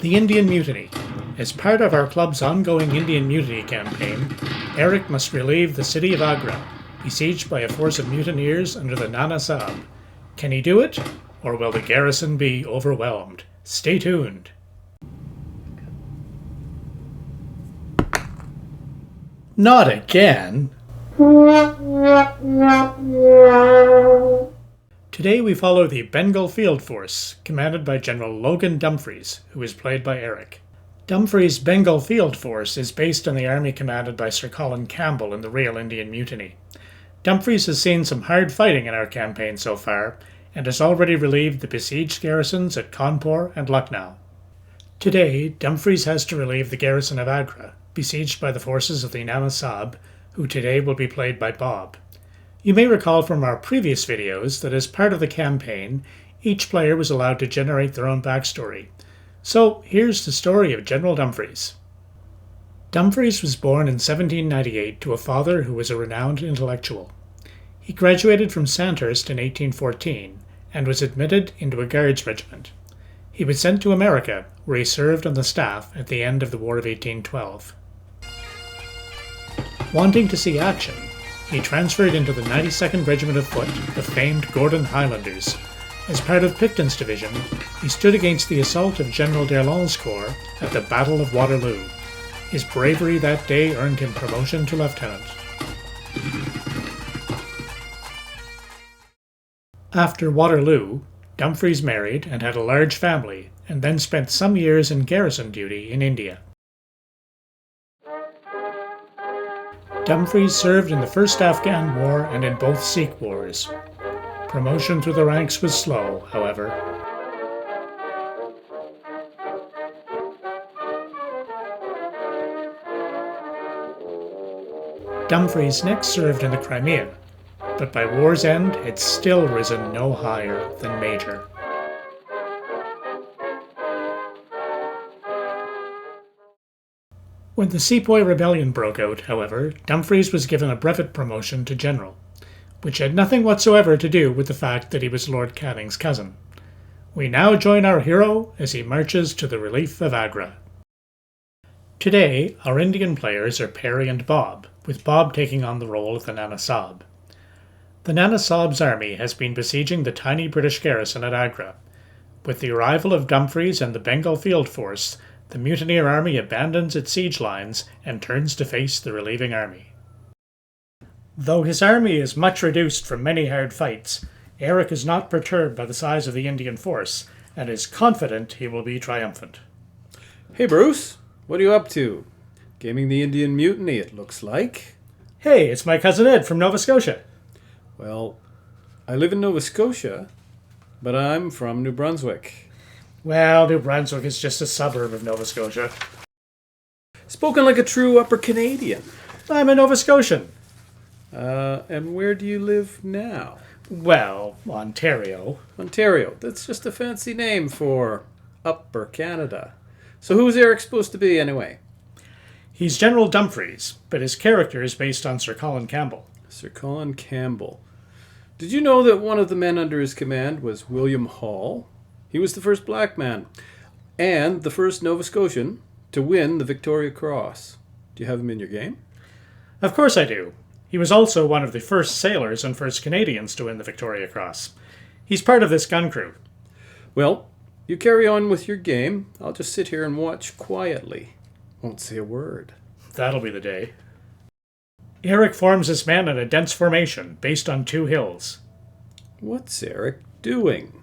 The Indian Mutiny. As part of our club's ongoing Indian Mutiny campaign, Eric must relieve the city of Agra, besieged by a force of mutineers under the Nana Sahib. Can he do it, or will the garrison be overwhelmed? Stay tuned. Not again! Today we follow the Bengal Field Force, commanded by General Logan Dumphries, who is played by Eric. Dumphries' Bengal Field Force is based on the army commanded by Sir Colin Campbell in the real Indian Mutiny. Dumphries has seen some hard fighting in our campaign so far, and has already relieved the besieged garrisons at Cawnpore and Lucknow. Today, Dumphries has to relieve the garrison of Agra, besieged by the forces of the Nana Sahib, who today will be played by Bob. You may recall from our previous videos that as part of the campaign, each player was allowed to generate their own backstory. So here's the story of General Dumphries. Dumphries was born in 1798 to a father who was a renowned intellectual. He graduated from Sandhurst in 1814 and was admitted into a Guards regiment. He was sent to America, where he served on the staff at the end of the War of 1812. Wanting to see action, he transferred into the 92nd Regiment of Foot, the famed Gordon Highlanders. As part of Picton's division, he stood against the assault of General d'Erlon's corps at the Battle of Waterloo. His bravery that day earned him promotion to lieutenant. After Waterloo, Dumphries married and had a large family, and then spent some years in garrison duty in India. Dumphries served in the First Afghan War and in both Sikh wars. Promotion through the ranks was slow, however. Dumphries next served in the Crimea, but by war's end had still risen no higher than Major. When the Sepoy rebellion broke out, however, Dumphries was given a brevet promotion to general, which had nothing whatsoever to do with the fact that he was Lord Canning's cousin. We now join our hero as he marches to the relief of Agra. Today, our Indian players are Perry and Bob, with Bob taking on the role of the Nana Sahib. The Nana Sahib's army has been besieging the tiny British garrison at Agra. With the arrival of Dumphries and the Bengal Field Force, the mutineer army abandons its siege lines and turns to face the relieving army. Though his army is much reduced from many hard fights, Eric is not perturbed by the size of the Indian force and is confident he will be triumphant. Hey Bruce, what are you up to? Gaming the Indian Mutiny, it looks like. Hey, it's my cousin Ed from Nova Scotia. Well, I live in Nova Scotia, but I'm from New Brunswick. Well, New Brunswick is just a suburb of Nova Scotia. Spoken like a true Upper Canadian. I'm a Nova Scotian. And where do you live now? Well, Ontario. Ontario. That's just a fancy name for Upper Canada. So who's Eric supposed to be anyway? He's General Dumphries, but his character is based on Sir Colin Campbell. Sir Colin Campbell. Did you know that one of the men under his command was William Hall? He was the first black man and the first Nova Scotian to win the Victoria Cross. Do you have him in your game? Of course I do. He was also one of the first sailors and first Canadians to win the Victoria Cross. He's part of this gun crew. Well, you carry on with your game. I'll just sit here and watch quietly. Won't say a word. That'll be the day. Eric forms his men in a dense formation based on 2 hills. What's Eric doing?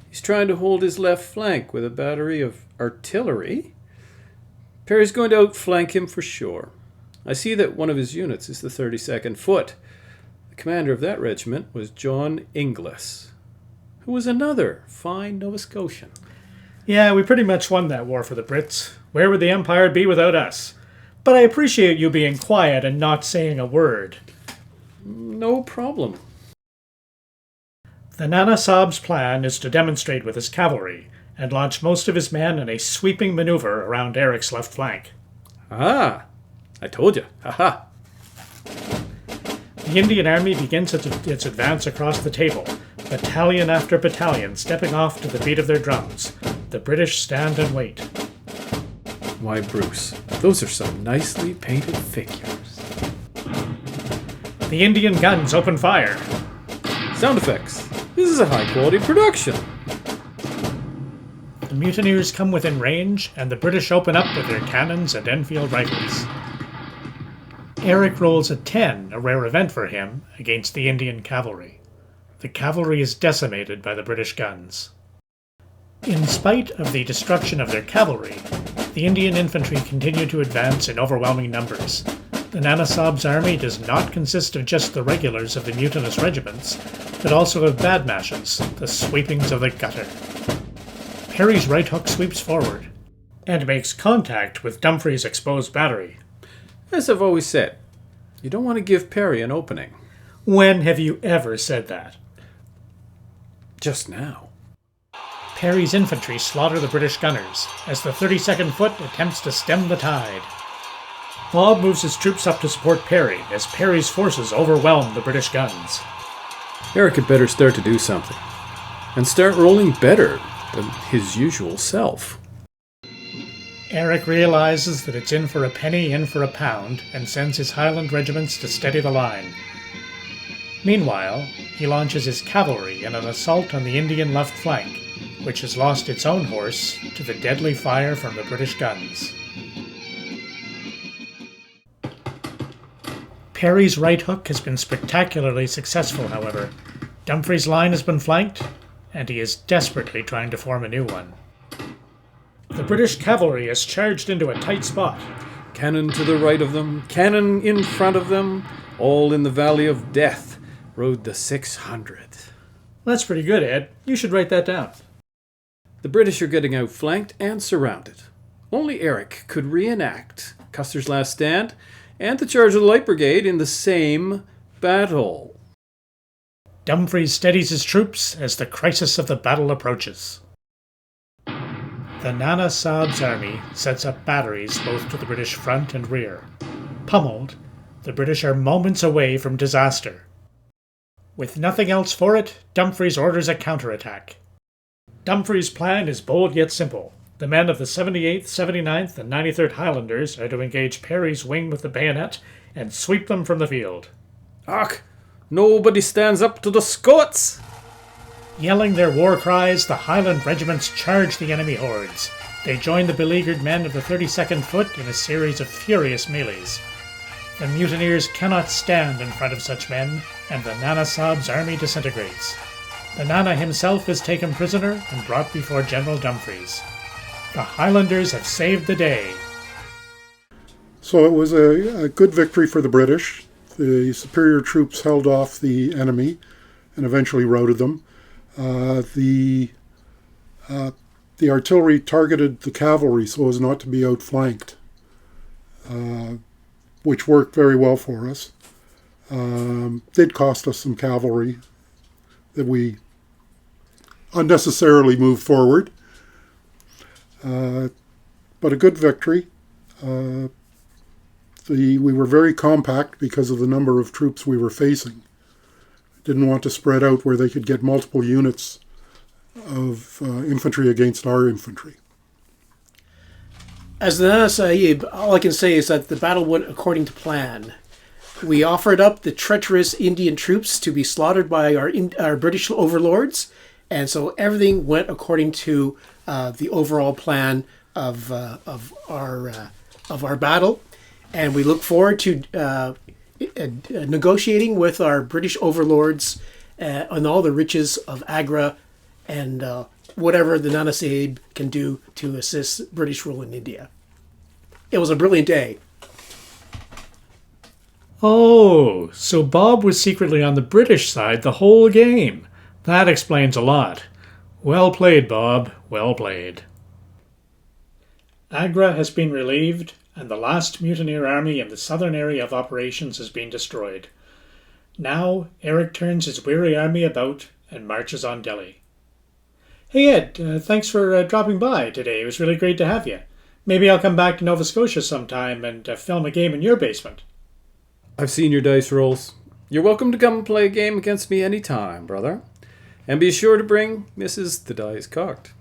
He's trying to hold his left flank with a battery of artillery. Perry's going to outflank him for sure. I see that one of his units is the 32nd Foot. The commander of that regiment was John Inglis, who was another fine Nova Scotian. Yeah, we pretty much won that war for the Brits. Where would the Empire be without us? But I appreciate you being quiet and not saying a word. No problem. The Nana Sahib's plan is to demonstrate with his cavalry and launch most of his men in a sweeping maneuver around Eric's left flank. Ah, I told you. Ha-ha. The Indian army begins its advance across the table, battalion after battalion stepping off to the beat of their drums. The British stand and wait. Why, Bruce, those are some nicely painted figures. The Indian guns open fire. Sound effects. This is a high-quality production. The mutineers come within range, and the British open up with their cannons and Enfield rifles. Eric rolls a 10, a rare event for him, against the Indian cavalry. The cavalry is decimated by the British guns. In spite of the destruction of their cavalry, the Indian infantry continue to advance in overwhelming numbers. The Nana Sahib's army does not consist of just the regulars of the mutinous regiments, but also of badmashes, the sweepings of the gutter. Perry's right hook sweeps forward, and makes contact with Dumphries' exposed battery. As I've always said, you don't want to give Perry an opening. When have you ever said that? Just now. Perry's infantry slaughter the British gunners, as the 32nd Foot attempts to stem the tide. Bob moves his troops up to support Perry, as Perry's forces overwhelm the British guns. Eric had better start to do something, and start rolling better than his usual self. Eric realizes that it's in for a penny, in for a pound, and sends his Highland regiments to steady the line. Meanwhile, he launches his cavalry in an assault on the Indian left flank, which has lost its own horse to the deadly fire from the British guns. Perry's right hook has been spectacularly successful, however. Dumphries' line has been flanked, and he is desperately trying to form a new one. The British cavalry has charged into a tight spot. Cannon to the right of them, cannon in front of them, all in the Valley of Death, rode the 600. That's pretty good, Ed. You should write that down. The British are getting outflanked and surrounded. Only Eric could reenact Custer's last stand and the charge of the Light Brigade in the same battle. Dumphries steadies his troops as the crisis of the battle approaches. The Nana Sahib's army sets up batteries both to the British front and rear. Pummeled, the British are moments away from disaster. With nothing else for it, Dumphries orders a counterattack. Dumphries' plan is bold yet simple. The men of the 78th, 79th, and 93rd Highlanders are to engage Perry's wing with the bayonet and sweep them from the field. Ach, nobody stands up to the Scots! Yelling their war cries, the Highland regiments charge the enemy hordes. They join the beleaguered men of the 32nd Foot in a series of furious melees. The mutineers cannot stand in front of such men, and the Nana Sahib's army disintegrates. The Nana himself is taken prisoner and brought before General Dumphries. The Highlanders have saved the day. So it was a good victory for the British. The superior troops held off the enemy and eventually routed them. The artillery targeted the cavalry so as not to be outflanked, which worked very well for us. Did cost us some cavalry that we unnecessarily moved forward. But a good victory. We were very compact because of the number of troops we were facing. Didn't want to spread out where they could get multiple units of infantry against our infantry. As the Nana Sahib, all I can say is that the battle went according to plan. We offered up the treacherous Indian troops to be slaughtered by our British overlords, and so everything went according to the overall plan of our battle. And we look forward to negotiating with our British overlords on all the riches of Agra and whatever the Nana Sahib can do to assist British rule in India. It was a brilliant day. Oh, so Bob was secretly on the British side the whole game. That explains a lot. Well played, Bob. Well played. Agra has been relieved, and the last mutineer army in the southern area of operations has been destroyed. Now, Eric turns his weary army about and marches on Delhi. Hey Ed, thanks for dropping by today. It was really great to have you. Maybe I'll come back to Nova Scotia sometime and film a game in your basement. I've seen your dice rolls. You're welcome to come and play a game against me any time, brother. And be sure to bring Mrs. the Dice Cocked.